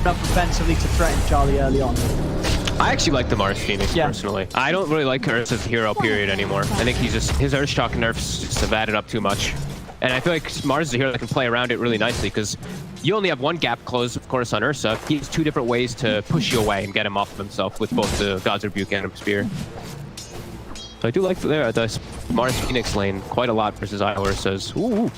enough offensively to threaten Charlie early on. I actually like the Mars Phoenix personally. I don't really like Earth as a hero period anymore. I think his Earthshock nerfs just have added up too much. And I feel like Mars is a hero that can play around it really nicely because you only have one gap closed, of course, on Ursa. He has two different ways to push you away and get him off of himself with both the God's Rebuke and his Spear. So I do like the Mars Phoenix lane quite a lot versus Io Ursa's. Ooh.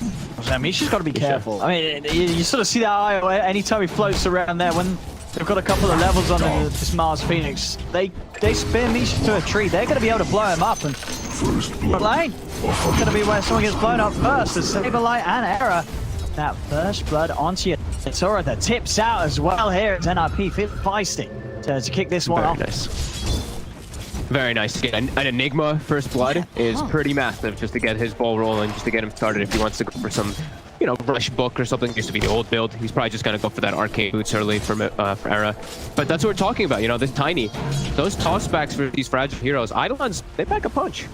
I mean, she's got to be careful. I mean, you sort of see that Io anytime he floats around there when they've got a couple of levels on this Mars Phoenix. They spear Misha to a tree. They're going to be able to blow him up. And the lane is going to be where someone gets blown up first. There's Saberlight and Era. That first blood onto you. It's Aura that tips out as well here. It's NRP feeling feisty to kick this one off. Nice. Very nice. An Enigma first blood is pretty massive just to get his ball rolling, just to get him started if he wants to go for some, you know, rush book or something. Used to be the old build. He's probably just going to go for that arcane boots early for Era. But that's what we're talking about, you know, this tiny. Those tossbacks for these fragile heroes. Eidolons, they pack a punch.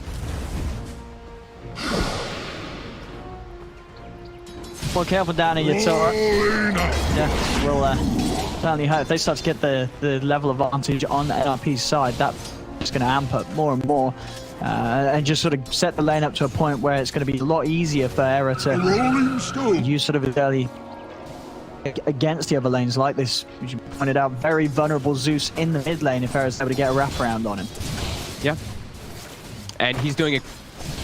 Well, careful down in Yatora. Yeah, we'll certainly hope if they start to get the level of advantage on the NRP's side, that's going to amp up more and more and just sort of set the lane up to a point where it's going to be a lot easier for Era to use sort of his early against the other lanes like this. As you pointed out, very vulnerable Zeus in the mid lane if Era's able to get a wraparound on him. Yeah. And he's doing a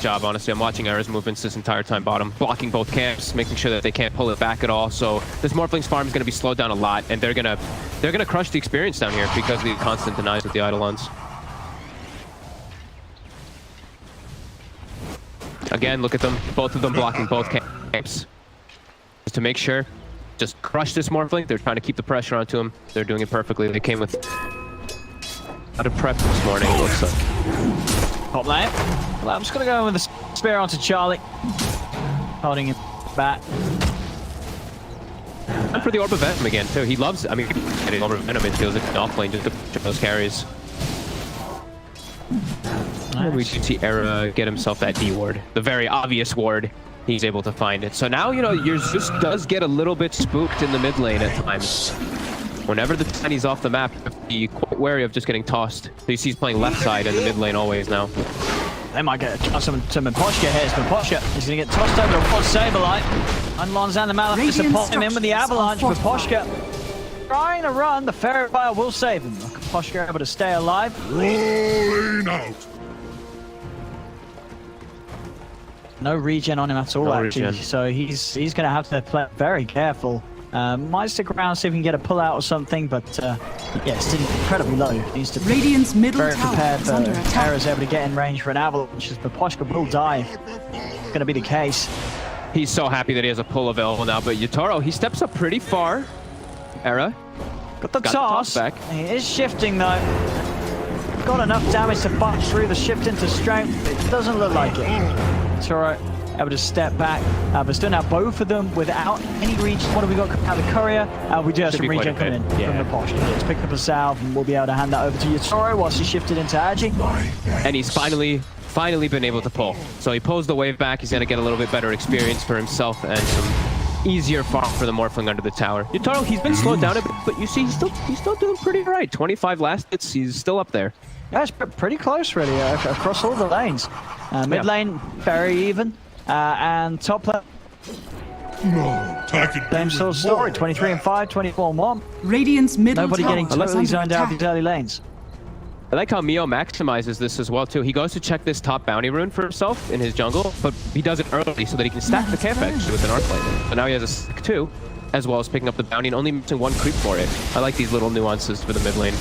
job, honestly. I'm watching Era's movements this entire time bottom, blocking both camps, making sure that they can't pull it back at all. So this Morphling's farm is going to be slowed down a lot, and they're gonna crush the experience down here because of the constant denies with the Eidolons. Again, look at them, both of them blocking both camps. Just to make sure, just crush this Morphling. They're trying to keep the pressure onto him. They're doing it perfectly. They came with a lot of prep this morning, it looks like. Top lane. Well, I'm just going to go with the spear onto Charlie. Holding him back. And for the Orb of Venom again, too. He loves, I mean, getting Orb of Venom, it feels like an off lane just to push those carries. Nice. We do see Era get himself that D ward, the very obvious ward. He's able to find it. So now, you know, your Zeus does get a little bit spooked in the mid lane at times. Whenever the Tiny's off the map, you have to be quite wary of just getting tossed. So you see he's playing left side in the mid lane always now. They might get some Miposhka here. It's Miposhka. He's going to get tossed over to one Saberlight. Unlons and the Malef to support him in with the avalanche. Miposhka trying to run. The Fairy Fire will save him. Miposhka able to stay alive. Rolling out. No regen on him at all, actually. So he's going to have to play very careful. Might stick around, see if we can get a pull out or something, but yeah, still incredibly low. Needs to be very prepared for Era's able to get in range for an avalanche. Miposhka will die. It's going to be the case. He's so happy that he has a pull available now, but Yatoro, he steps up pretty far. Era. Got the toss back. He is shifting though. Got enough damage to butt through the shift into strength. It doesn't look like it. It's alright. Able to step back, but still now both of them without any reach. What have we got coming out of the courier? We do have some regen coming in from the Posh. Let's pick up a salve and we'll be able to hand that over to Yatoro whilst he shifted into Agi. And he's finally been able to pull. So he pulls the wave back. He's going to get a little bit better experience for himself and some easier farm for the Morphling under the tower. Yatoro, he's been slowed down a bit, but you see he's still doing pretty right. 25 last hits, he's still up there. Yeah, it's pretty close really across all the lanes. Mid lane, very even. And top lane, same sort of story. 23 and 5, 24 and 1. Radiant's middle Nobody getting totally zoned out these early lanes. I like how Mio maximizes this as well too. He goes to check this top bounty rune for himself in his jungle, but he does it early so that he can stack the camp actually with an arc lightning. So now he has a stack too, as well as picking up the bounty and only missing one creep for it. I like these little nuances for the mid lane.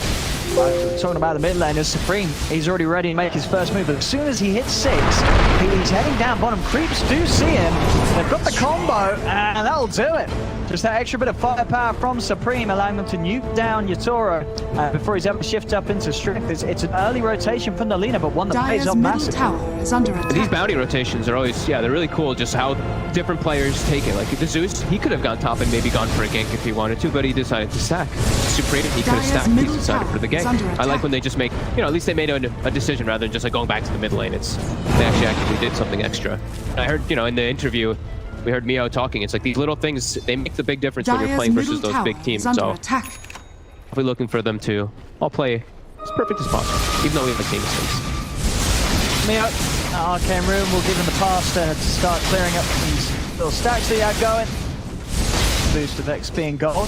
Talking about the mid lane, is Supreme. He's already ready to make his first move, but as soon as he hits 6, he's heading down bottom. Creeps do see him. They've got the combo, and that'll do it. Just that extra bit of firepower from Supreme, allowing them to nuke down Yatoro before he's able to shift up into strength. It's an early rotation from the Lina, but one that pays off massive. These bounty rotations are always, yeah, they're really cool. Just how different players take it. Like the Zeus, he could have gone top and maybe gone for a gank if he wanted to, but he decided to stack. Supreme, he could have stacked. He decided for the gank. I like when they just make, you know, at least they made a decision rather than just like going back to the mid lane. They actually did something extra. I heard, you know, in the interview, we heard Mio talking. It's like these little things, they make the big difference when you're playing versus those big teams. So We're looking for them to all play as perfect as possible, even though we have the same mistakes. Me up. Arcane Room will give him the pass to start clearing up these little stacks that he had going. Boost of XP and gold.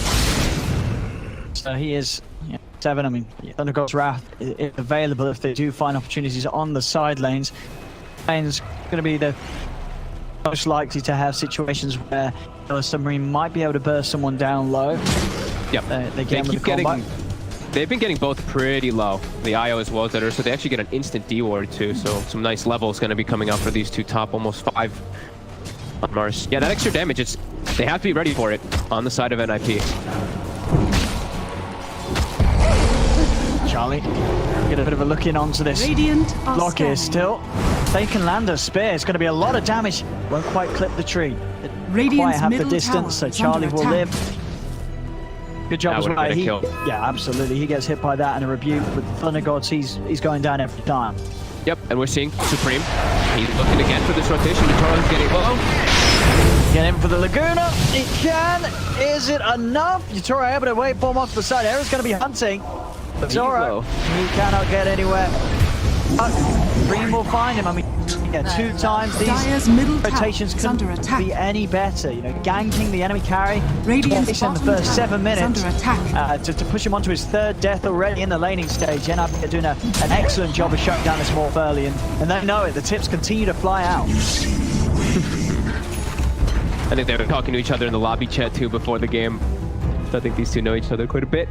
So he is 7. I mean, Thunder God's Wrath is available if they do find opportunities on the side lanes. Lane's going to be the most likely to have situations where the Submarine might be able to burst someone down low. Yep. They keep getting. They've been getting both pretty low, the IO as well as that, so they actually get an instant D-ward too, so some nice levels going to be coming out for these two top, almost 5 on Mars. Yeah, that extra damage, they have to be ready for it on the side of NIP. Charlie, get a bit of a look in onto this block here still. They can land a spear, it's going to be a lot of damage. Won't quite clip the tree. It quite have the distance, so Charlie will live. Good job as well. Yeah, absolutely. He gets hit by that and a rebuke. With Thunder Gods, he's going down every time. Yep, and we're seeing Supreme. He's looking again for this rotation. Toro's getting low. Get in for the Laguna. He can. Is it enough? Toro able to wait bomb off the side. Era's going to be hunting. Zoro, he cannot get anywhere. Supreme will find him. I mean, yeah, 2 times these rotations couldn't be any better. You know, ganking the enemy carry twice in the first 7 minutes to push him onto his 3rd death already in the laning stage. And they're doing an excellent job of shutting down this morph early, and they know it. The tips continue to fly out. I think they were talking to each other in the lobby chat too before the game. So I think these two know each other quite a bit.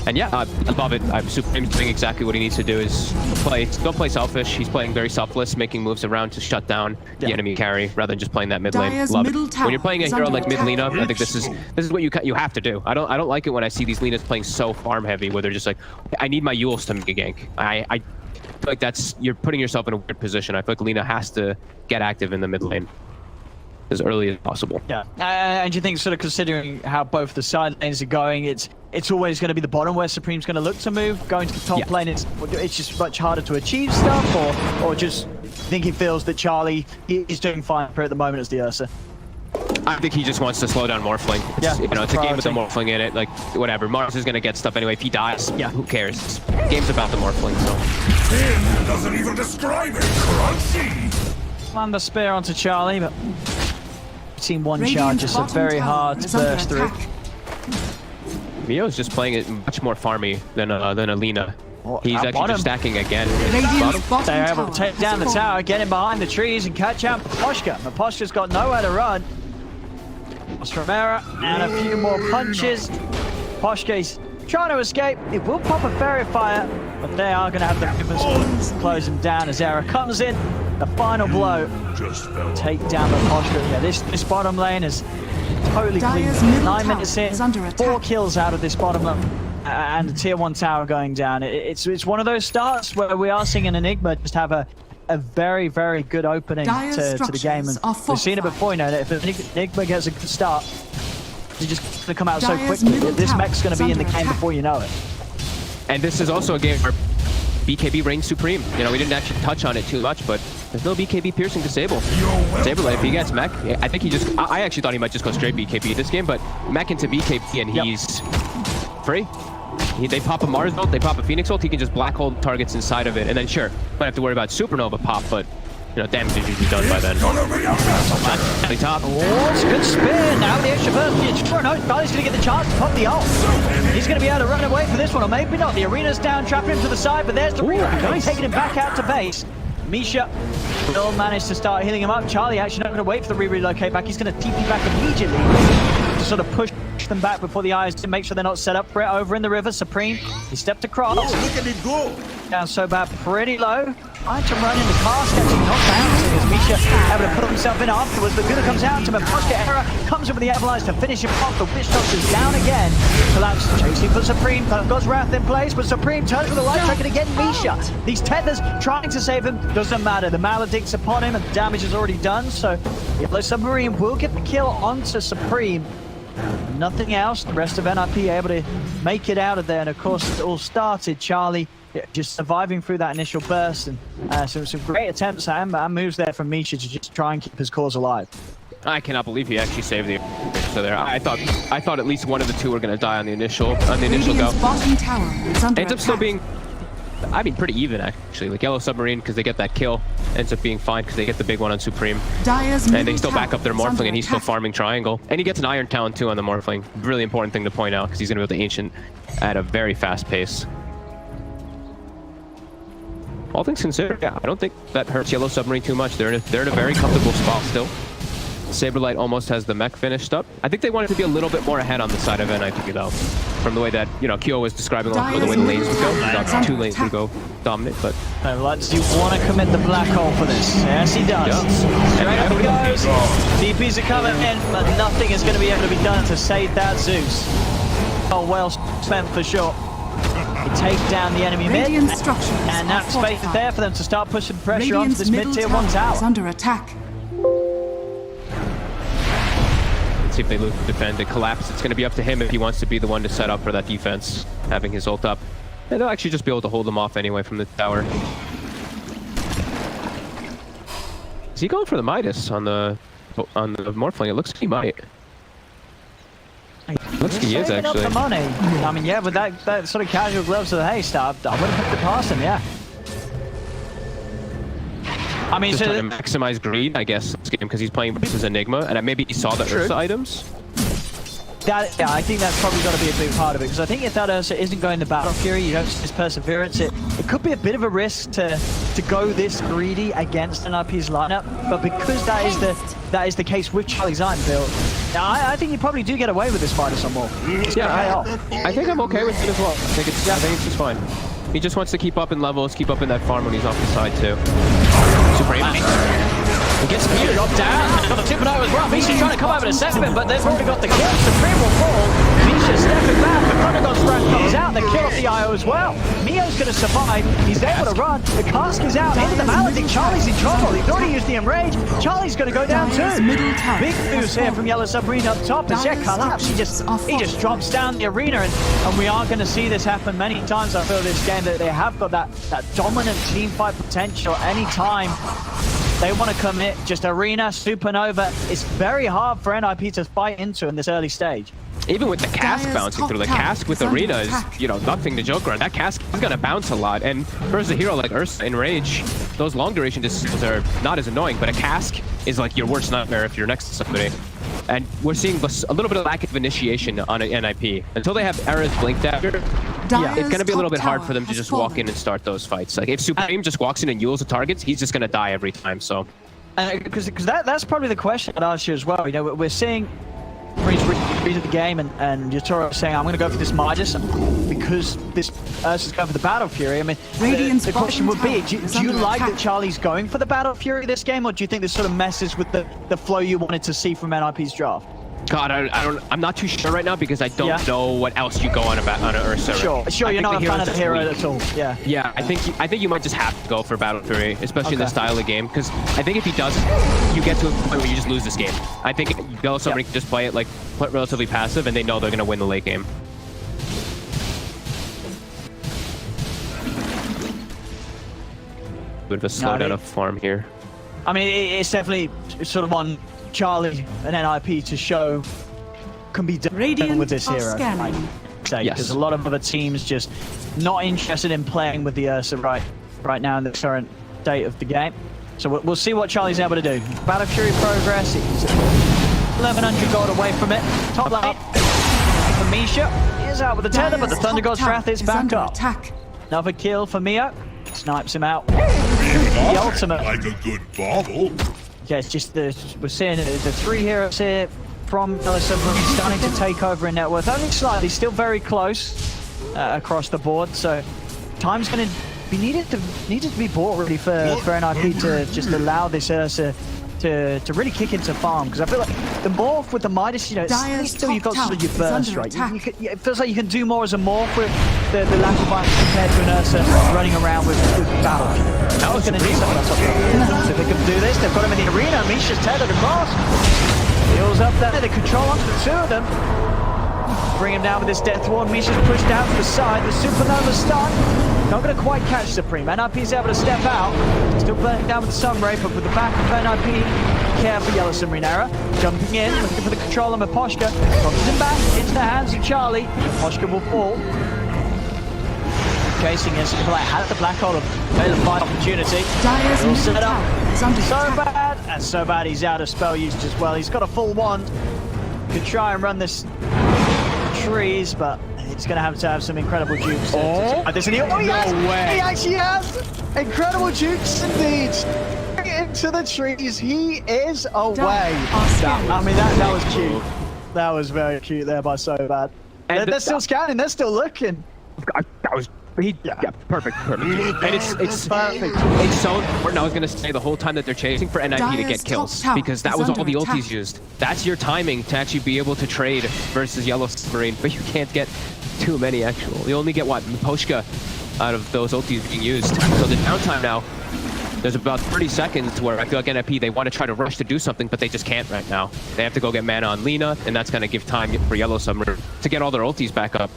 And yeah, I love it. Supreme's doing exactly what he needs to do is don't play selfish. He's playing very selfless, making moves around to shut down the enemy carry rather than just playing that mid lane. Love it. When you're playing a hero like mid Lina, I think this is what you have to do. I don't like it when I see these Linas playing so farm heavy where they're just like, I need my Yules to make a gank. I feel like you're putting yourself in a weird position. I feel like Lina has to get active in the mid lane as early as possible. Yeah, and you think, sort of considering how both the side lanes are going, it's always going to be the bottom where Supreme's going to look to move. Going to the top lane, it's just much harder to achieve stuff, or just think he feels that Charlie is doing fine for at the moment as the Ursa. I think he just wants to slow down Morphling. It's a game with the Morphling in it. Like, whatever. Mars is going to get stuff anyway. If he dies, who cares? The game's about the Morphling, so. Finn doesn't even describe it, crunchy! Land the spear onto Charlie, but seen one charge, just so very hard to burst through. Mio's just playing it much more farmy than Alina. He's actually just stacking again. They're able to take down the tower, get him behind the trees, and catch out Maposhka. Maposhka's got nowhere to run. Era and a few more punches. Maposhka's trying to escape. It will pop a fairy fire, but they are going to have the Rivers close him down as Era comes in. The final blow. Take down Maposhka. Yeah, this bottom lane is totally clean. 9 minutes in, 4 kills out of this bottom lane, and a tier 1 tower going down. It's one of those starts where we are seeing an Enigma just have a very, very good opening to the game. And we've seen it before, you know, that if an Enigma gets a good start, you're just going to come out so quickly. This mech's going to be in the game before you know it. And this is also a game where BKB reigns supreme. You know, we didn't actually touch on it too much, but there's no BKB piercing to Sable. Sable, if he gets mech, I think I actually thought he might just go straight BKB this game, but mech into BKB and he's free. They pop a Mars ult, they pop a Phoenix ult, he can just black hole targets inside of it, and then sure, might have to worry about Supernova pop, but you know, damage is usually done by then. Top. Oh, it's a good spin. Now the extra burst. Sure, no, Charlie's going to get the chance to pop the ult. He's going to be able to run away for this one, or maybe not. The arena's down, trapping him to the side, but there's the reload. Taking him back out to base. Misha will manage to start healing him up. Charlie actually not going to wait for the relocate back. He's going to TP back immediately to sort of push them back before the eyes to make sure they're not set up for it. Over in the river, Supreme, he stepped across. Look at it go! Down so bad, pretty low. Trying to run in the cast, actually not bouncing as Misha able to put himself in afterwards. Laguna comes out to him, Maposhka Era comes in with the avalanche to finish him off. The Witch Doctor's down again. Collapse, chasing for Supreme. God's Wrath in place, but Supreme turns with a light track and again Misha. These tethers trying to save him, doesn't matter. The Maledict's upon him and the damage is already done, so Yellow Submarine will get the kill onto Supreme. Nothing else. The rest of NIP able to make it out of there, and of course it all started Charlie just surviving through that initial burst, and some great attempts and moves there from Misha to just try and keep his cause alive. I cannot believe he actually saved the Ursa there. I thought at least one of the two were gonna die on the initial go. Radiant's bottom tower is under Ends up still attack. being, I mean, pretty even actually. Like Yellow Submarine, because they get that kill, ends up being fine because they get the big one on Supreme. Dire's And they middle still back tower up their is under Morphling, and he's still attack. farming Triangle. And he gets an Iron Talon too on the Morphling. Really important thing to point out because he's gonna be able to Ancient at a very fast pace. All things considered, yeah, I don't think that hurts Yellow Submarine too much. They're in a very comfortable spot still. Saberlight almost has the mech finished up. I think they wanted to be a little bit more ahead on the side of NIP though, from the way that, you know, Kyo was describing the way the lanes would go. Not two lanes would go dominant, but... Do you want to commit the black hole for this? Yes, he does. Straight up he goes. DPs are coming in, but nothing is going to be able to be done to save that Zeus. Oh, well spent for sure. They take down the enemy mid, Radiant structures and that are space is fortified. there for them to start pushing pressure onto Radiant's this middle mid-tier 1 tower tower. is under attack. Let's see if they lose the defend and collapse. It's going to be up to him if he wants to be the one to set up for that defense, having his ult up. And they'll actually just be able to hold him off anyway from the tower. Is he going for the Midas on the Morphling? It looks like he might. Looks like he is Saving up actually. the money. I mean, yeah, with that sort of casual gloves of the haste, I would have put it past him, yeah. I mean, Just so trying to maximize greed, I guess, this game because he's playing versus Enigma, and maybe he saw the Ursa items. yeah, I think that's probably got to be a big part of it, because I think if that Ursa isn't going to Battle Fury, you don't see this perseverance, it could be a bit of a risk to go this greedy against NIP's lineup, but because that is the case with Charlie's Iron build, now I think you probably do get away with this Midas on more. Yeah, I think I'm okay with it as well. I think it's just fine. He just wants to keep up in levels, keep up in that farm when he's off the side too. Supreme. He gets Peter up down. Got the Supernova as well. Misha's trying to come over to save him, but they've already got the kill. Supreme will fall. Misha stepping back. The Chronogon's strand comes out. The kill off the IO as well. Mio's going to survive. He's able to run. The cask is out into the Maledict. Charlie's in trouble. He's already used the Enrage. Charlie's going to go down Dire's too. middle tower Big has boost here fallen. from Yellow Submarine up top. As yet Dire's collapse. He just structures are drops down the arena, and we are going to see this happen many times. I feel this game that they have got that dominant team fight potential anytime they want to commit. Just arena, Supernova. It's very hard for NIP to fight into in this early stage. Even with the cask Dire's bouncing top through, the tower cask with is under Arena is, attack. you know, nothing to joke around. That cask is going to bounce a lot, and versus a hero like Ursa in Rage, those long duration distances are not as annoying, but a cask is like your worst nightmare if you're next to somebody. And we're seeing a little bit of lack of initiation on an NIP. Until they have Era's Blink Dagger, Dire's it's going to be a little top bit hard tower for them to has just walk fallen. in and start those fights. Like, if Supreme just walks in and yules the targets, he's just going to die every time, so... Because that's probably the question I'd ask you as well. You know, we're seeing read the game, and Yatoro saying, I'm going to go for this Midas because this Ursa's going for the Battle Fury. I mean, Radiant's the question would be, bottom do tower you is like under that Charlie's going for the Battle Fury this game, or do you think this sort of messes with the flow you wanted to see from NIP's draft? God, I'm not too sure right now because I don't know what else you go on about on an Ursa. Sure, I you're think not a fan of the hero's hero just at all. Yeah. Yeah, I think you might just have to go for Battle Fury, especially in Okay. this style of game, because I think if he doesn't, you get to a point where you just lose this game. I think Yellow Submarine can just play it like relatively passive, and they know they're going to win the late game. Bit of a slowdown of farm here. I mean, it's definitely sort of on Charlie and NIP to show can be done Radiant with this are hero. scanning. Yes. Because a lot of other teams just not interested in playing with the Ursa right now in the current state of the game. So we'll see what Charlie's able to do. Battle Fury progress. He's 1,100 gold away from it. Top lane for Misha. He is out with the tether, but the Dire's Thunder top God's tower Wrath is back under up. attack. Another kill for Mio. Snipes him out. The ultimate. Like a good bauble. Yeah, it's just we're seeing the three heroes here from Yellow Submarine starting to take over in net worth. Only slightly, still very close across the board. So time's going to be needed to be bought really for NIP to just allow this Ursa to really kick into farm, because I feel like the morph with the Midas, you know, Dire's still you've got top sort of your tower is burst, under right? attack. It feels like you can do more as a morph with the lack of items compared to an Ursa running around with battle. Now it's going to need something on top of that. So if they can do this, they've got him in the arena. Misha's tethered across. Heals up there. They control onto the two of them. Bring him down with this Death Ward. Misha's pushed down to the side. The Supernova stun. Not going to quite catch Supreme. NIP's able to step out. Still burning down with the Sunray, but with the back of NIP, care for Yellow Submarine Era. Jumping in, looking for the control on Miposhka. Crosses him back into the hands of Charlie. Miposhka will fall. Chasing is has the black hole of fail fight opportunity. Dyer's Will set up. is under So attack. bad, and so bad he's out of spell usage as well. He's got a full wand. Could try and run this trees, but he's going to have some incredible jukes. This and he, oh, he No has, way. He actually has incredible jukes indeed. Into the trees, he is away. I mean, that was cute. That was very cute there by so bad. And They're still scanning. They're still looking. That was perfect. And it's perfect. It's so important. I was gonna say the whole time that they're chasing for NIP to Dyer's get kills top tower because that is was all under the attack. ultis used. That's your timing to actually be able to trade versus Yellow Submarine, but you can't get too many actual. You only get what Miposhka out of those ultis being used. So the downtime now, there's about 30 seconds where I feel like NIP, they want to try to rush to do something, but they just can't right now. They have to go get mana on Lina, and that's gonna give time for Yellow Submarine to get all their ultis back up.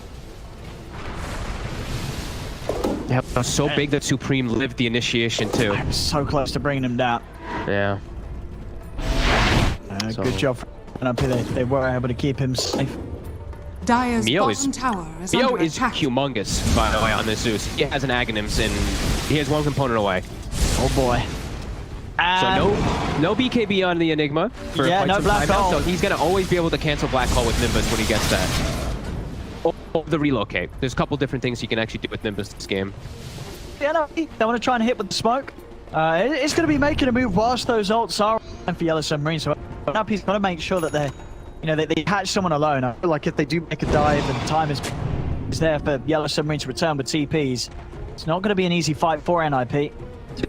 Yeah, it was so big that Supreme lived the initiation too. I'm so close to bringing him down. Yeah. Good job. They were able to keep him safe. Dyer's Mio bottom tower is Mio under is attack. humongous, by the way, on this Zeus. He has an Aghanims, and he has one component away. Oh boy. So no BKB on the Enigma for Yeah, quite no some black time now, hole. so he's gonna always be able to cancel Black Hole with Nimbus when he gets that. Or the relocate. There's a couple different things you can actually do with Nimbus this game. Yeah, no, they want to try and hit with the smoke. It's going to be making a move whilst those ults are on for Yellow Submarine. So NIP's got to make sure that they catch someone alone. I feel like if they do make a dive and time is there for Yellow Submarine to return with TPs, it's not going to be an easy fight for NIP.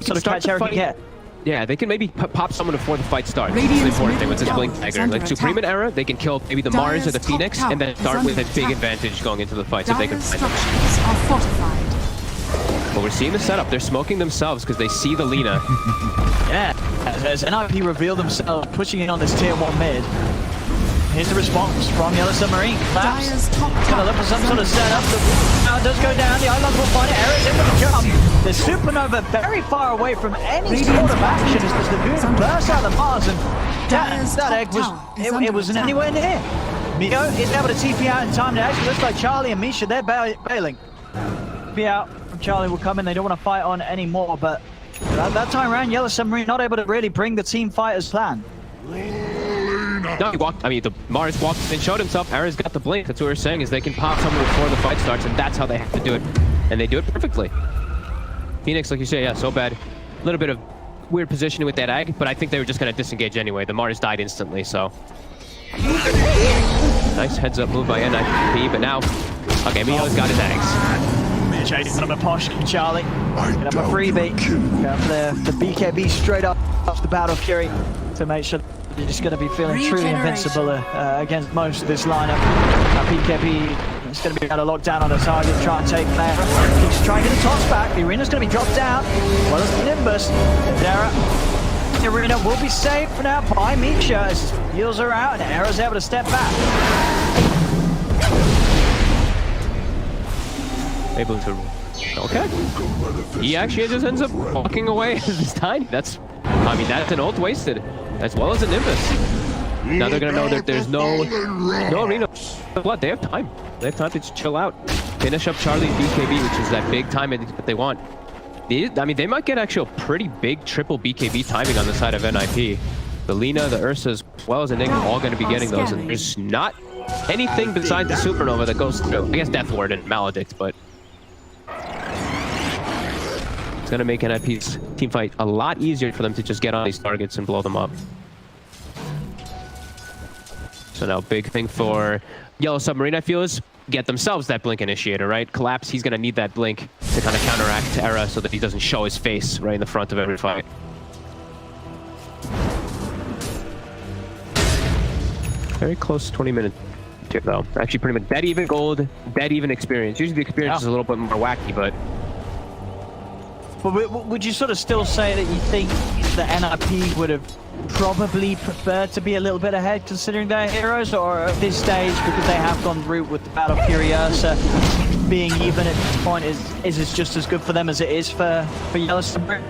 Sort of start catch the everything fight. you get. Yeah, they can maybe pop someone before the fight starts. That's the Radiant's important thing with this middle Blink tower is Dagger. under Like Supreme and attack. Era, they can kill maybe the Mars or the Dyer's top Phoenix, tower and then is start with a under big attack. advantage going into the fight if they can Dyer's find it. structures are fortified. Well, we're seeing the setup. They're smoking themselves because they see the Lina. Yeah, as NIP reveal themselves, pushing in on this tier 1 mid. Here's the response from Yellow Submarine. Dyer's top Gonna tower look for some is sort under of setup. Now it does go down. The Island will find it. Eric's in with the jump. The Supernova very far away from any sort of action as the Lagoon bursts out of the Mars, and that egg it wasn't anywhere near. Mio is able to TP out in time. It actually looks like Charlie and Misha, they're bailing. TP out from Charlie will come in. They don't want to fight on anymore, but that time around, Yellow Submarine not able to really bring the team fight as planned. No, he walked. I mean, the Mars walked and showed himself. Ara's got the blink. That's what we're saying is they can pop someone before the fight starts, and that's how they have to do it, and they do it perfectly. Phoenix, like you say, yeah, so bad. A little bit of weird positioning with that Ag, but I think they were just gonna disengage anyway. The Mars died instantly, so nice heads up move by NIP. But now, okay, Mio's got his Ags. Chasing him a posh Charlie. Gonna have a freebie. Going for the BKB straight up off the Battle Fury to make sure you're just going to be feeling truly invincible against most of this lineup. BKB is going to be able to lock down on the target, try and take Clara. He's trying to get the toss back. The arena's going to be dropped down, as well as the Nimbus. The arena will be saved for now by Misha as his heals are out and Era's able to step back. Able to. Okay. He actually just ends up walking away as this tiny. That's. I mean, that's an ult wasted, as well as a Nimbus. Now they're gonna know that there's no arena blood. They have time. They have time to just chill out, finish up Charlie's BKB, which is that big time that they want. I mean, they might get actually a pretty big triple BKB timing on the side of NIP. The Lina, the Ursas, as well as Enigma, all going to be getting those, and there's not anything besides the Supernova that goes through. I guess Death Ward and Maledict, but it's going to make NIP's team fight a lot easier for them to just get on these targets and blow them up. So now, big thing for Yellow Submarine, I feel, is get themselves that Blink Initiator, right? Collapse, he's going to need that Blink to kind of counteract Era so that he doesn't show his face right in the front of every fight. Very close 20-minute tip, though. Actually, pretty much dead even gold, dead even experience. Usually the experience is a little bit more wacky, but... But would you sort of still say that you think that NIP would have probably preferred to be a little bit ahead considering their heroes, or at this stage, because they have gone the route with the Battle Furiosa being even at this point, is it just as good for them as it is for Yellow Submarine?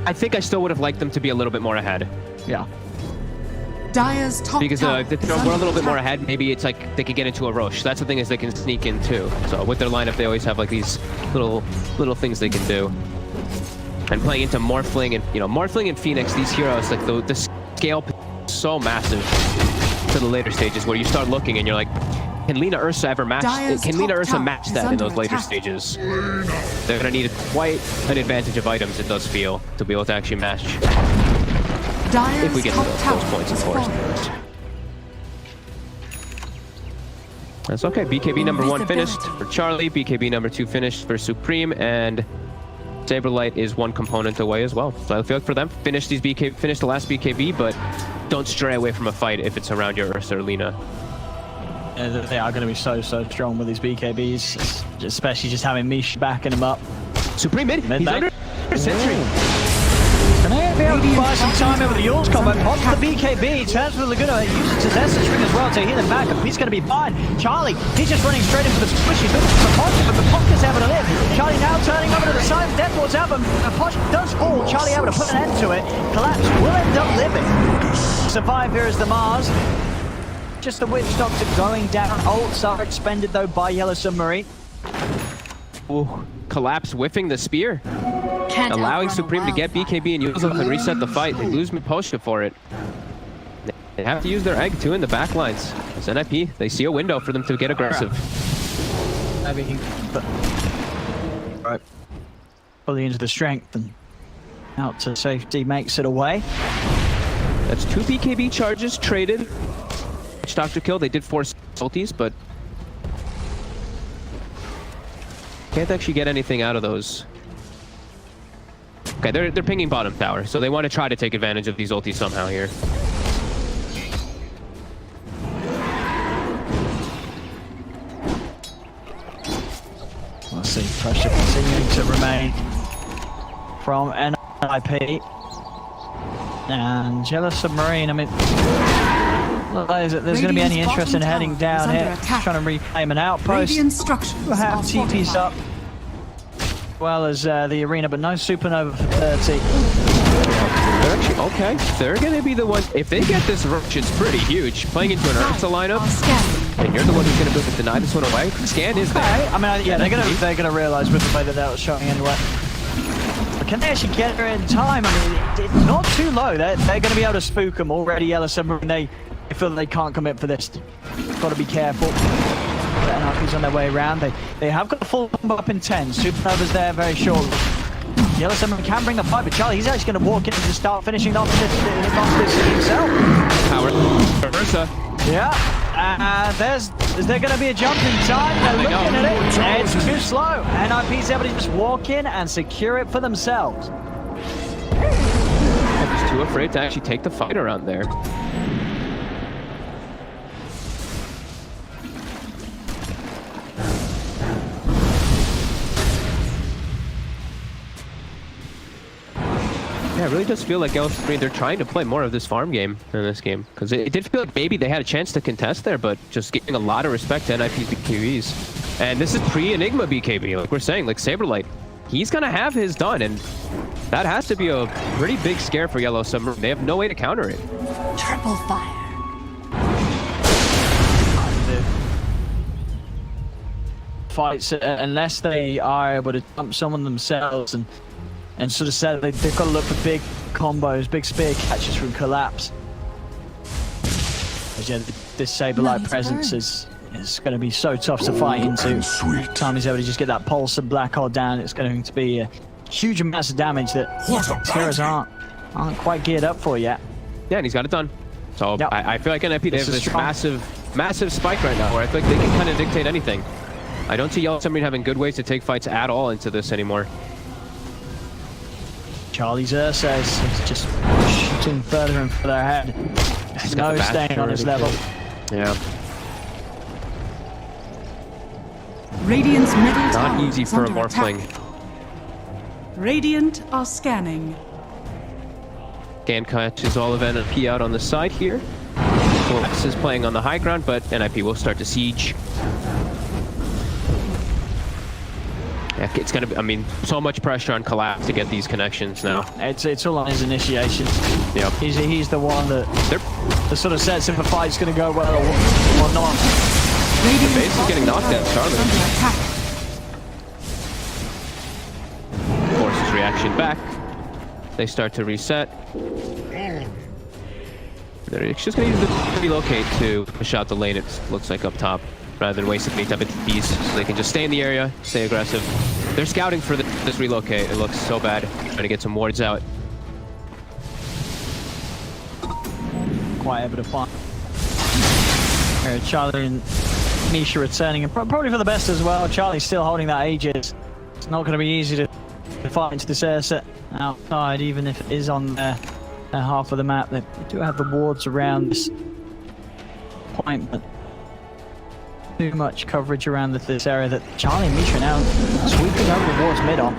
I think I still would have liked them to be a little bit more ahead. Yeah. Dyer's top Because tower if is we're a under little bit more attack. ahead, maybe it's like they could get into a rush. That's the thing, is they can sneak in too. So with their lineup, they always have like these little things they can do. And playing into Morphling and Morphling and Phoenix, these heroes, like the scale is so massive to the later stages where you start looking and you're like, can Lina Ursa ever match? Dyer's Can Lina top Ursa tower match is that in under those later attack. stages? They're gonna need quite an advantage of items, it does feel, to be able to actually match. Dyer's If we get to top those tower points, of is course. falling. That's okay. BKB number 1 finished Invisibility. for Charlie. BKB number 2 finished for Supreme, and Saberlight is 1 component away as well. So I feel like for them, finish the last BKB, but don't stray away from a fight if it's around your Ursa or Lina. They are going to be so strong with these BKBs, especially just having Mish backing them up. Supreme mid. He's lane. under sentry. And they're going to be able to buy some time over the Yules combo. Pops the BKB, turns for Laguna, uses his Essence Ring as well to heal him back. He's going to be fine. Charlie, he's just running straight into the squish. He's looking for Posh, but the Posh is able to live. Charlie now turning over to the side. Death Ward's out, but Posh does fall. Charlie able to put an end to it. Collapse will end up living. Survive here is the Mars. Just the Witch Doctor going down. Ults are expended though by Yellow Submarine. Ooh, Collapse whiffing the spear. Can't Allowing outrun a Supreme to get wildfire. BKB and use them and reset the fight. They lose Miposha for it. They have to use their egg too in the back lines. As NIP, they see a window for them to get aggressive. I mean, but right, fully into the strength and out to safety makes it away. That's 2 BKB charges traded. Witch Doctor kill. They did force ultis, but can't actually get anything out of those. Okay, they're pinging bottom tower, so they want to try to take advantage of these ultis somehow here. We'll see pressure continuing to remain from NIP. And Yellow Submarine, I mean, there's going to be any Radiant's interest in bottom heading tower is down under here, attack. trying to reclaim an outpost. Radiant structures We'll have are TPs fortified. up, as well as the arena, but no Supernova for 30. They're actually, okay, they're going to be the ones, if they get this rush, it's pretty huge. Playing into an Ursa lineup, Are scanning. and you're the one who's going to be able to deny this one away. Scan is there. Okay, I mean, yeah, they're gonna realize with the way that was showing anyway. But can they actually get her in time? I mean, it's not too low. They're going to be able to spook them already. Yellow Submarine, they feel that they can't commit for this. Got to be careful. The NRP's on their way around. They have got the full combo up in 10. Supernova's there very shortly. Yellow Submarine can bring the fight, but Charlie, he's actually going to walk in and just start finishing off this himself. Power. Ursa. Yeah. Is there going to be a jump in time? They're looking at it. It's too slow. NIP's able to just walk in and secure it for themselves. I'm just too afraid to actually take the fight around there. Yeah, it really does feel like Yellow Submarine, they're trying to play more of this farm game in this game. Because it did feel like maybe they had a chance to contest there, but just giving a lot of respect to NIP's BKBs. And this is pre-Enigma BKB, like we're saying, like Saberlight. He's going to have his done, and that has to be a pretty big scare for Yellow Submarine. They have no way to counter it. Triple fire. Fights, unless they are able to jump someone themselves and sort of say they've got to look for big combos, big spear catches from Collapse. Because yeah, this Saberlight Nice presence burn. is going to be so tough to fight into. Time he's able to just get that pulse and black hole down, it's going to be a huge amount of damage that What a heroes bounty! aren't quite geared up for yet. Yeah, and he's got it done. So Yep. I feel like NIP, they This have is this strong. massive spike right now where I feel like they can kind of dictate anything. I don't see Yellow Submarine having good ways to take fights at all into this anymore. Charlie's Ursa is just shooting further and further ahead. He's got No the staying on his already. level. Yeah, Radiant's middle not tower easy is for a under Morphling. attack. Radiant are scanning. Scan catches all of NIP out on the side here. Collapse is playing on the high ground, but NIP will start to siege. Yeah, it's gonna be, I mean, so much pressure on Collapse to get these connections now. It's all on his initiation. Yep. He's the one that sort of sets if a fight's going to go well or not. The base is getting knocked out, Charlie. Forces reaction back. They start to reset. They're just going to use the relocate to push out the lane, it looks like, up top, rather than wasting any type of TPs, so they can just stay in the area, stay aggressive. They're scouting for this relocate. It looks so bad. Trying to get some wards out. Quite able to find Charlie and Misha returning, and probably for the best as well. Charlie's still holding that Aegis. It's not going to be easy to fight into this air set outside, even if it is on their half of the map. They do have the wards around this point, but too much coverage around this area that Charlie and Misha now sweeping over the wards mid on.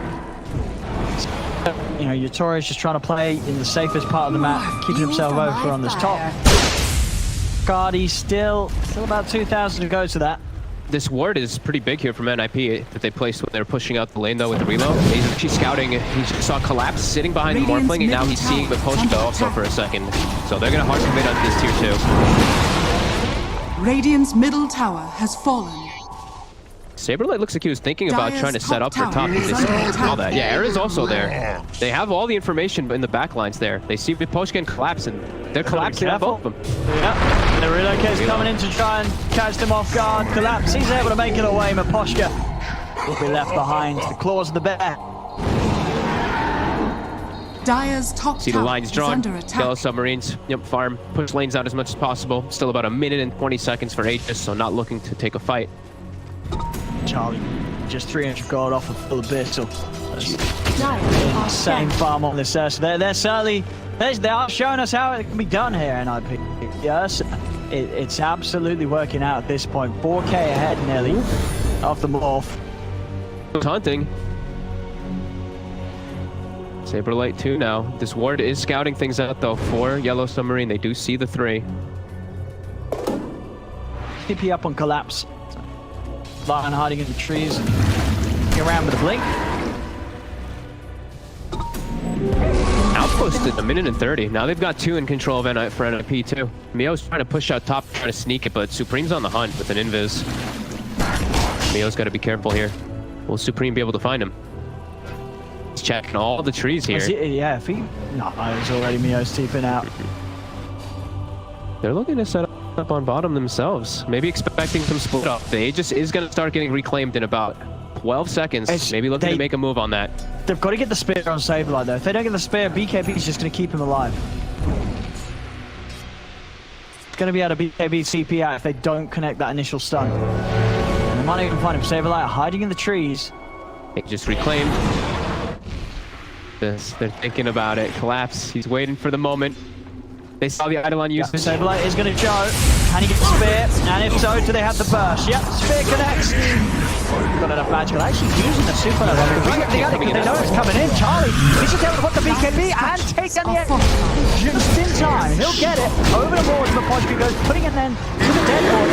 You know, Yatori's just trying to play in the safest part of the map, keeping himself over on this top. Guardy still about 2,000 to go to that. This ward is pretty big here from NIP that they placed when they were pushing out the lane though with the reload. He's actually scouting. He saw Collapse sitting behind the Morphling, and now he's seeing the Poshka also for a second. So they're going to hard commit on this tier 2. Radiant's middle tower has fallen. Saberlight looks like he was thinking about trying to set up for top. They saw that. Yeah, Era's also there. They have all the information in the backlines there. They see Poshka and Collapse, and they're collapsing on both of them. Yeah, the relocate's coming in to try and catch them off guard. Collapse, he's able to make it away, but Poshka will be left behind. The claws of the bear. Dire's top See the lines drawn. under attack. Yellow submarines. Yep, farm. Push lanes out as much as possible. Still about a minute and 20 seconds for Aegis, so not looking to take a fight. Charlie, just 300 gold off of full abyssal. Same farm on this. So they're certainly they are showing us how it can be done here, NIP. Yes, it's absolutely working out at this point. 4K ahead nearly off the morph. Hunting. Saberlight 2 now. This ward is scouting things out though for Yellow Submarine. They do see the 3. TP up on Collapse. Lion hiding in the trees and get around with a blink. Outposted a minute and 30. Now they've got 2 in control of for NIP too. Mio's trying to push out top, trying to sneak it, but Supreme's on the hunt with an invis. Mio's got to be careful here. Will Supreme be able to find him? He's checking all the trees here. Yeah, if he... No, it's already Mio's TPing out. They're looking to set up on bottom themselves. Maybe expecting some split up. The Aegis is going to start getting reclaimed in about 12 seconds. Maybe looking to make a move on that. They've got to get the spear on Saberlight though. If they don't get the spear, BKB is just going to keep him alive. It's going to be able to BKB CP out if they don't connect that initial stun. And they might not even find him. Saberlight hiding in the trees. Just reclaimed. They're thinking about it. Collapse. He's waiting for the moment. They saw the Eidolon use it. Saberlight is going to show. Can he get the spear? And if so, do they have the burst? Yep, spear connects. Got enough magical. Actually using the supernova. They know it's coming in. Charlie, he's just able to put the BKB and take down the exit just in time. He'll get it. Over the board for Poshka goes, putting it then to the dead board.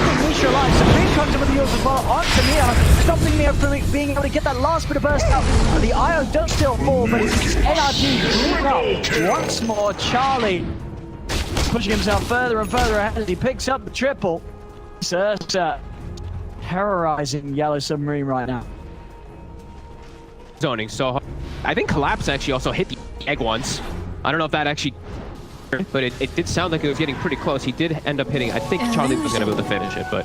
Keeping Misha alive. Supreme comes in with the heals as well onto Mio, stopping Mio from being able to get that last bit of burst out. The IO does still fall, but it's NRG cleaning up once more. Charlie pushing himself further and further ahead as he picks up the triple. Sursa terrorizing Yellow Submarine right now. Zoning so hard. I think Collapse actually also hit the egg once. I don't know if that actually, but it did sound like it was getting pretty close. He did end up hitting. I think Charlie was going to be able to finish it, but...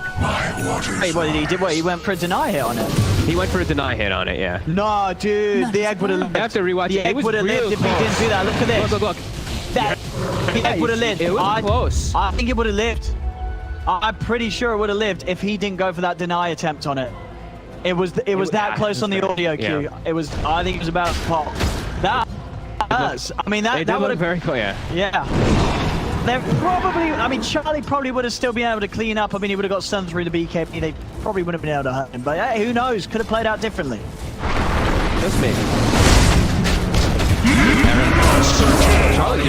Wait, what did he do? What, he went for a deny hit on it? He went for a deny hit on it, yeah. No, dude, the egg would have lived. I have to rewatch the it. egg would have lived if he didn't do that. Look at this. Look. That the egg would have lived. It was close. I think it would have lived. I'm pretty sure it would have lived if he didn't go for that deny attempt on it. It was that close on the audio cue. Yeah. It was. I think it was about to pop. That does. I mean that would have very clear. Yeah. They're probably. I mean Charlie probably would have still been able to clean up. I mean he would have got stunned through the BKB. They probably wouldn't have been able to hurt him. But hey, who knows? Could have played out differently. Just me. Charlie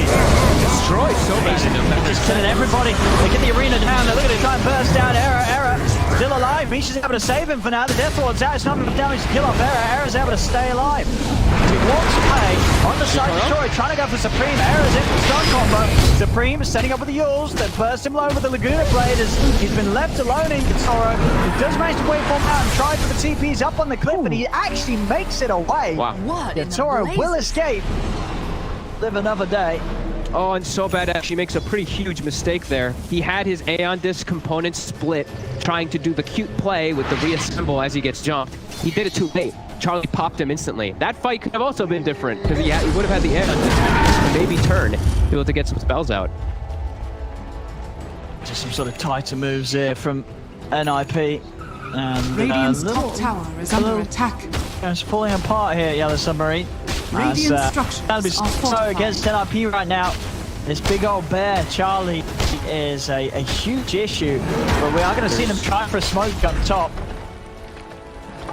destroyed so bad. Just killing everybody. They get the arena down. They're looking to try and burst down. Era still alive. Misha's able to save him for now. The Death Ward's out. It's not enough damage to kill off Era. Era's able to stay alive. He walks away on the side of Tori, trying to go for Supreme. Era's in for stun combo. Supreme is setting up with the Yules. They burst him low with the Laguna Blade as he's been left alone in Toro. He does manage to wait for him out and try for the TPs up on the cliff, and he actually makes it away. Wow. What? Toro will escape. Live another day. Oh, and so bad actually makes a pretty huge mistake there. He had his Aeon Disc component split, trying to do the cute play with the reassemble as he gets jumped. He did it too late. Charlie popped him instantly. That fight could have also been different, because he would have had the Aeon Disc to maybe turn, be able to get some spells out. Just some sort of tighter moves here from NIP. And Radiant's top tower is under attack. It's falling apart here, Yellow Submarine. Radiant structures That'll be are so fortified. against NIP right now. This big old bear, Charlie, is a huge issue. But we are going to see them try for a smoke up top.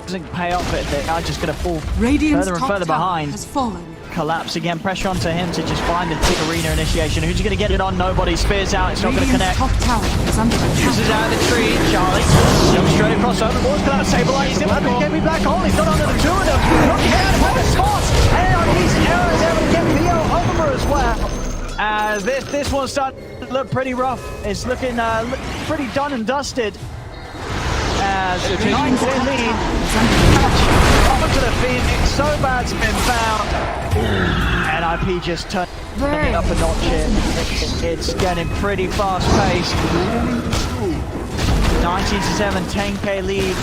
Doesn't pay off it. They are just going to fall Radiant's further and top further tower behind. has fallen. Collapse again. Pressure onto him to just find the big arena initiation. Who's going to get it on? Nobody. Spears out. It's not going to Radiant's connect. top tower is under Uses attack. out of the tree. Charlie jumps straight across over. Ball's going to stabilize. He's in with the BKB black hole. He's not under the two of them. Looking out by the spots. And he's able to get BO over as well. This one's starting to look pretty rough. It's looking pretty done and dusted. As the Radiant's top lead. tower is under Onto the Phoenix. So bad's been found. NIP just turned it up a notch here. It's getting pretty fast paced. 19-7, 10k lead.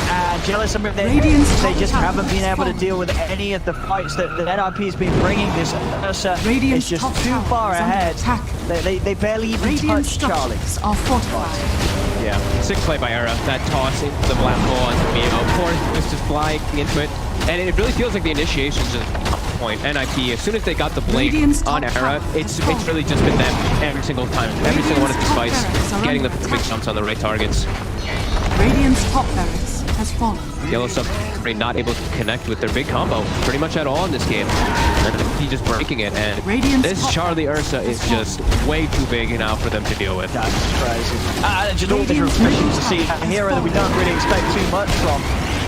Jealous of them. They just haven't been able to deal with any of the fights that NIP's been bringing. This Ursa is just too far ahead. They barely even Radiant touch Charlie. structures are fortified. Yeah, sick play by Era. That toss into the black hole onto Mio. Poor was just flying into it. And it really feels like the initiation's just on point. NIP, as soon as they got the blade on Era, it's really just been them every single time. Every single one of these fights, getting the perfect jumps on the right targets. Radiant's top barracks has fallen. Yellow Submarine not able to connect with their big combo pretty much at all in this game. And he just breaking it. And this Charlie Ursa is just way too big now for them to deal with. That's crazy. Just all the refreshing to see a hero that we don't really expect too much from.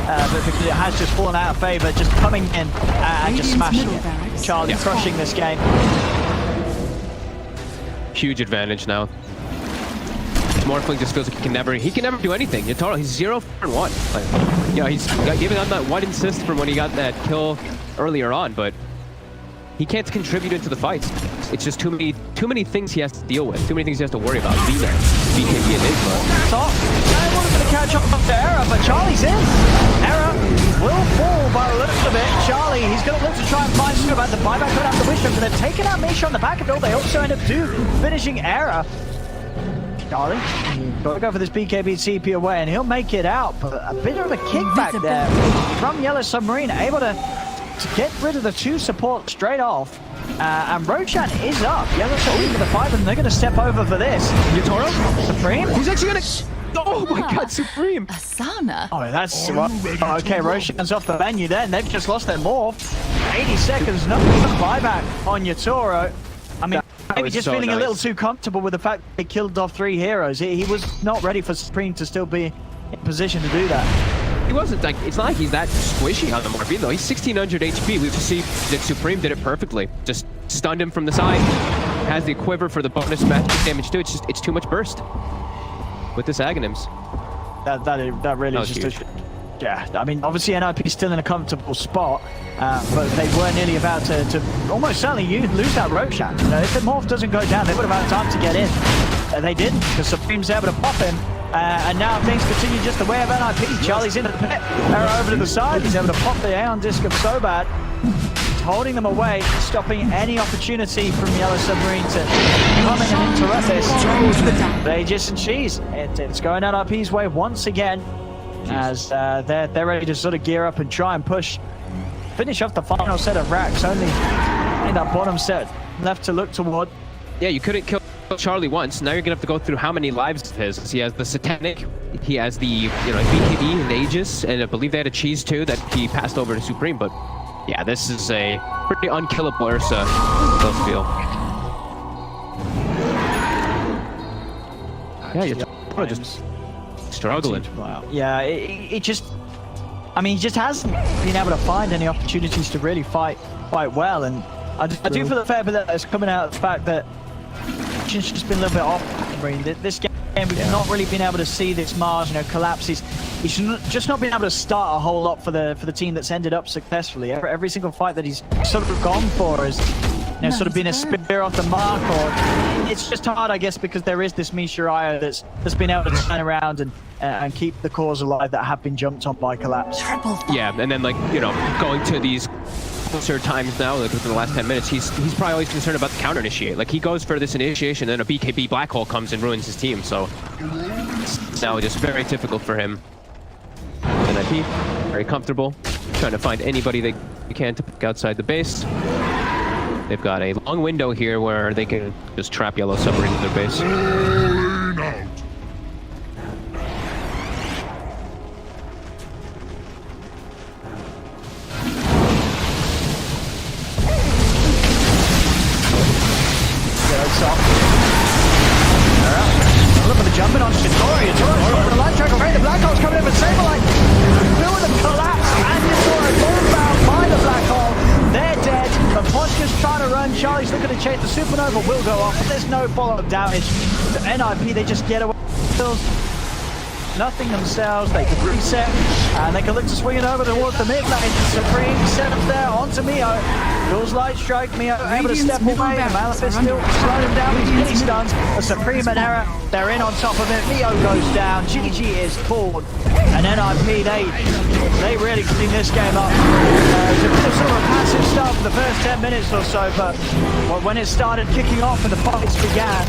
But because it has just fallen out of favor, just coming in and just smashing it. Charlie crushing this game. Huge advantage now. Morphling just feels like he can never do anything. Yatoro, he's 0 for 1. Like, you know, he's giving on that one assist from when he got that kill earlier on, but he can't contribute into the fights. It's just too many things he has to deal with. Too many things he has to worry about. V-Net, BKB, and Igma. Top. Everyone's going to catch up to Era, but Charlie's in. Era will fall by a little bit. Charlie, he's going to look to try and find something about the buyback going after Wisdom, but they're taking out Misha on the back of it. They also end up finishing Era. Charlie, got to go for this BKB CP away, and he'll make it out. But a bit of a kickback there from Yellow Submarine, able to get rid of the two support straight off. And Roshan is up. Yellow Submarine with the 5, and they're going to step over for this. Yatoro, Supreme. He's actually going to... Oh my god, Supreme! Asana. Oh, that's... Well, okay, Roshan's off the menu then. They've just lost their morph. 80 seconds, no buyback on Yatoro. I mean... Maybe just feeling a little too comfortable with the fact they killed off 3 heroes. He was not ready for Supreme to still be in position to do that. He wasn't like, it's not like he's that squishy on the Morphine though. He's 1600 HP. We just see that Supreme did it perfectly. Just stunned him from the side. Has the quiver for the bonus magic damage too. It's too much burst with this Aghanims. That really is just a... Yeah, I mean, obviously NIP is still in a comfortable spot, but they were nearly about to almost certainly lose that Roshan. You know, if the morph doesn't go down, they would have had time to get in. They didn't, because Supreme's able to pop him, and now things continue just the way of NIP. Charlie's into the pit, arrow over to the side, he's able to pop the Aeon Disc of Sobad, holding them away, stopping any opportunity from Yellow Submarine to come in and interrupt this. Aegis and Cheese, it's going NIP's way once again. As they're ready to sort of gear up and try and finish off the final set of racks. Only in that bottom set left to look toward. Yeah, you couldn't kill Charlie once. Now you're gonna have to go through how many lives of his. He has the Satanic, he has the BKB and Aegis, and I believe they had a Cheese too that he passed over to Supreme. But yeah, this is a pretty unkillable Ursa. Those feel. Yeah, actually. you're just struggling. Yeah, it just... I mean, he just hasn't been able to find any opportunities to really fight well, and I do feel the fair bit that it's coming out of the fact that it's just been a little bit off. This game, we've not really been able to see this Mars, collapse. He's just not been able to start a whole lot for the team that's ended up successfully. Every single fight that he's sort of gone for has sort of been a spear off the mark, or it's just hard, I guess, because there is this Mishiraya that's been able to turn around and keep the cores alive that have been jumped on by collapse. Yeah, and then going to these closer times now, like within the last 10 minutes, he's probably always concerned about the counter initiate. Like he goes for this initiation, then a BKB black hole comes and ruins his team. So it's now just very difficult for him. And IP, very comfortable, trying to find anybody they can to pick outside the base. They've got a long window here where they can just trap yellow submarine in their base. Look at the jumping on Shidori. The light track away. The black hole's coming in with Saberlight. Through the collapse, and Shidori bound by the black hole. They're dead. The Ponchka's trying to run. Charlie's looking to chase. The supernova will go off. There's no follow-up damage. The NIP, they just get away. Nothing themselves. They can reset, and they can look to swing it over towards the mid lane. Supreme set up there onto Mio. Duel's light strike. Mio able to step away. The Malefist still slowing him down. These mini stuns. The Supreme and Error, they're in on top of it. Mio goes down. GG is pulled. And NIP, they really clean this game up. It's a bit of sort of a passive start for the first 10 minutes or so, but when it started kicking off and the fights began,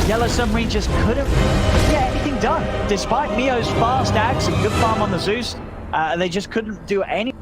Yellow Submarine just couldn't get anything done. Despite Mio's fast axe and good farm on the Zeus, they just couldn't do any